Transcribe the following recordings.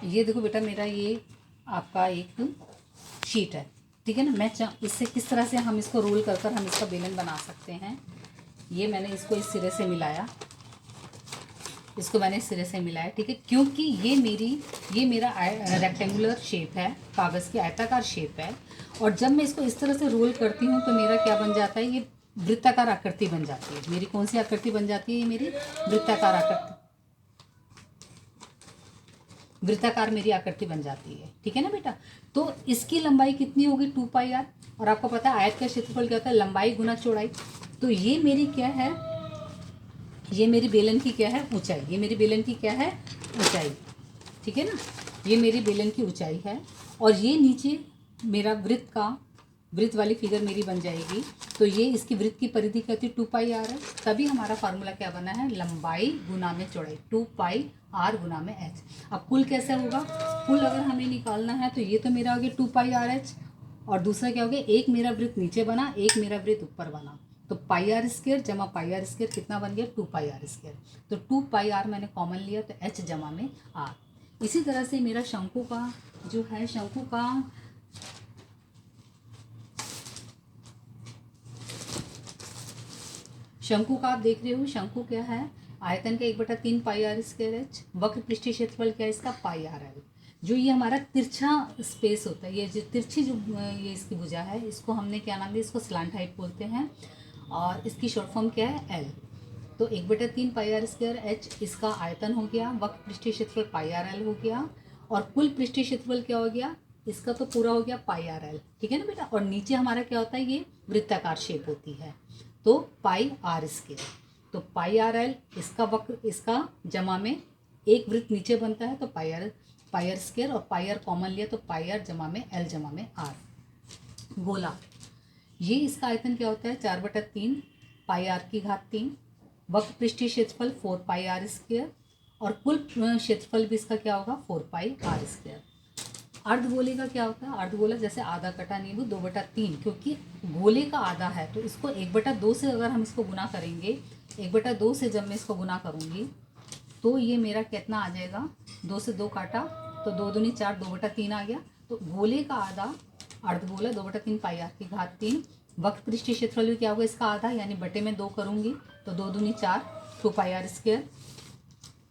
ये देखो बेटा, मेरा ये आपका एक शीट है, ठीक है ना। मैं इससे किस तरह से हम इसको रोल कर कर हम इसका बेलन बना सकते हैं। ये मैंने इसको इस सिरे से मिलाया, इसको मैंने इस सिरे से मिलाया, ठीक है, क्योंकि ये मेरा रेक्टेंगुलर शेप है, कागज़ की आयताकार शेप है। और जब मैं इसको इस तरह से रोल करती हूँ तो मेरा क्या बन जाता है, ये वृत्ताकार आकृति बन जाती है। मेरी कौन सी आकृति बन जाती है, ये मेरी वृत्ताकार आकृति, वृत्ताकार मेरी आकृति बन जाती है, ठीक है ना बेटा। तो इसकी लंबाई कितनी होगी, 2πr। और आपको पता है आयत का क्षेत्रफल क्या होता है, लंबाई गुना चौड़ाई। तो ये मेरी क्या है, ये मेरी बेलन की क्या है, ऊंचाई। ये मेरी बेलन की क्या है, ऊंचाई, ठीक है ना। ये मेरी बेलन की ऊंचाई है। और ये नीचे मेरा वृत्त वाली फिगर मेरी बन जाएगी। तो ये इसकी वृत्त की परिधि क्या होती है, 2πr है। तभी हमारा फार्मूला क्या बना है, लंबाई गुना में चौड़ाई, 2πr गुना में h। अब कुल कैसे होगा, कुल अगर हमें निकालना है तो ये तो मेरा हो गया 2πrh, और दूसरा क्या हो गया, एक मेरा वृत्त नीचे बना, एक मेरा वृत्त ऊपर बना। तो πr² जमा πr² कितना बन गया, 2πr²। तो 2πr मैंने कॉमन लिया तो h जमा में r। इसी तरह से मेरा शंकु का जो है, शंकु का आप देख रहे हो, शंकु क्या है, आयतन का 1/3 πr²h। वक्र पृष्ठीय क्षेत्रफल क्या है इसका, πrl। जो ये हमारा तिरछा स्पेस होता है, ये जो तिरछी जो ये इसकी भुजा है, इसको हमने क्या नाम दिया, इसको स्लांट हाइट बोलते हैं। और इसकी शॉर्ट फॉर्म क्या है, l। तो 1/3 πr²h इसका आयतन हो गया, वक्र पृष्ठीय क्षेत्रफल πrl हो गया। और कुल पृष्ठीय क्षेत्रफल क्या हो गया, इसका तो पूरा हो गया πrl, ठीक है ना बेटा। और नीचे हमारा क्या होता है, ये वृत्ताकार शेप होती है, तो πr²। तो πrl इसका वक्र, इसका जमा में एक वृत्त नीचे बनता है, तो πr²। और πr कॉमन लिया तो πr जमा में l जमा में r। गोला, ये इसका आयतन क्या होता है, 4/3 πr⁴। वक्र पृष्ठीय क्षेत्रफल 4πr²। और कुल क्षेत्रफल भी इसका क्या होगा, 4πr²। अर्धगोले का क्या होता है, अर्धगोला जैसे आधा कटा नींबू 2/3, क्योंकि गोले का आधा है तो इसको 1/2 से अगर हम इसको गुना करेंगे, 1/2 से जब मैं इसको गुना करूँगी तो ये मेरा कितना आ जाएगा, 2 से 2 काटा तो 2 दूनी 4, 2/3 आ गया। तो गोले का आधा अर्धगोला 2/3 πr⁴। वक्र पृष्ठीय क्षेत्रफल भी क्या होगा, इसका आधा, यानी बटे में 2 करूँगी तो 2 दूनी 4, 2πr²।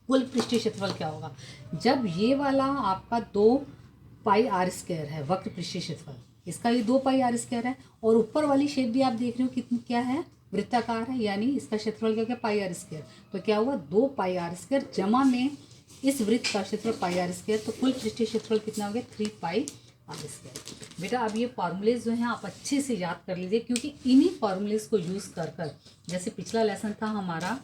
कुल पृष्ठीय क्षेत्रफल क्या होगा, जब ये वाला आपका 2πr² है वक्र पृष्ठीय क्षेत्रफल, इसका ये 2πr² है। और ऊपर वाली शेप भी आप देख रहे हो कितनी क्या है, वृत्ताकार है, यानी इसका क्षेत्रफल क्या πr²। तो क्या हुआ, 2πr² जमा में इस वृत्त का क्षेत्रफल πr²। तो कुल पृष्ठीय क्षेत्रफल कितना हो गया, 3πr²। बेटा अब ये फॉर्मूलेज जो हैं आप अच्छे से याद कर लीजिए, क्योंकि इन्हीं फॉर्मूलेज को यूज़ कर कर, जैसे पिछला लेसन था हमारा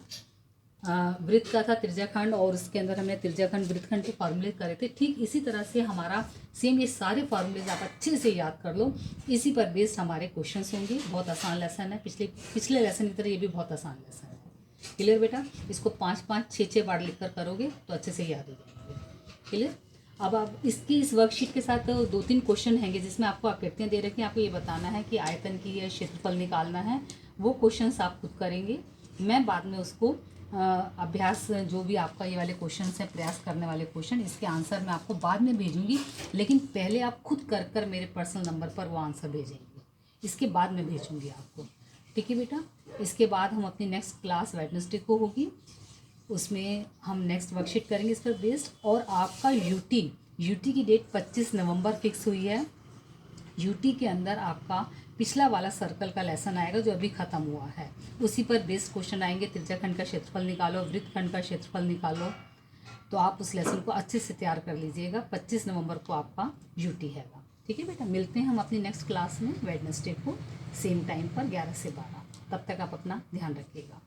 वृत्त का था त्रिज्याखंड, और उसके अंदर हमने त्रिज्याखंड वृत्तखंड के फॉर्मूले करे थे, ठीक इसी तरह से हमारा सेम ये सारे फॉर्मूलेज आप अच्छे से याद कर लो। इसी पर बेस्ड हमारे क्वेश्चंस होंगे। बहुत आसान लेसन है, पिछले लेसन की तरह ये भी बहुत आसान लेसन है। क्लियर बेटा, इसको 5-5, 6-6 बार लिख कर करोगे तो अच्छे से याद हो जाएंगे। क्लियर। अब आप इसकी इस वर्कशीट के साथ 2-3 क्वेश्चन हैंगे जिसमें आपको आकृतियाँ दे रखी हैं, आपको ये बताना है कि आयतन की या क्षेत्रफल निकालना है। वो क्वेश्चंस आप खुद करेंगे, मैं बाद में उसको अभ्यास जो भी आपका ये वाले क्वेश्चन हैं, प्रयास करने वाले क्वेश्चन, इसके आंसर मैं आपको बाद में भेजूंगी। लेकिन पहले आप खुद कर मेरे पर्सनल नंबर पर वो आंसर भेजेंगे, इसके बाद मैं भेजूंगी आपको, ठीक है बेटा। इसके बाद हम अपनी नेक्स्ट क्लास वेडनेसडे को होगी, उसमें हम नेक्स्ट वर्कशीट करेंगे इस पर बेस्ड। और आपका यूटी की डेट 25 नवंबर फिक्स हुई है। यूटी के अंदर आपका पिछला वाला सर्कल का लेसन आएगा जो अभी ख़त्म हुआ है, उसी पर बेस्ड क्वेश्चन आएंगे। त्रिज्याखंड का क्षेत्रफल निकालो, वृत्तखंड का क्षेत्रफल निकालो। तो आप उस लेसन को अच्छे से तैयार कर लीजिएगा। 25 नवंबर को आपका यूटी हैगा, ठीक है बेटा। मिलते हैं हम अपनी नेक्स्ट क्लास में वेडनेसडे को सेम टाइम पर 11 से 12। तब तक आप अपना ध्यान रखिएगा।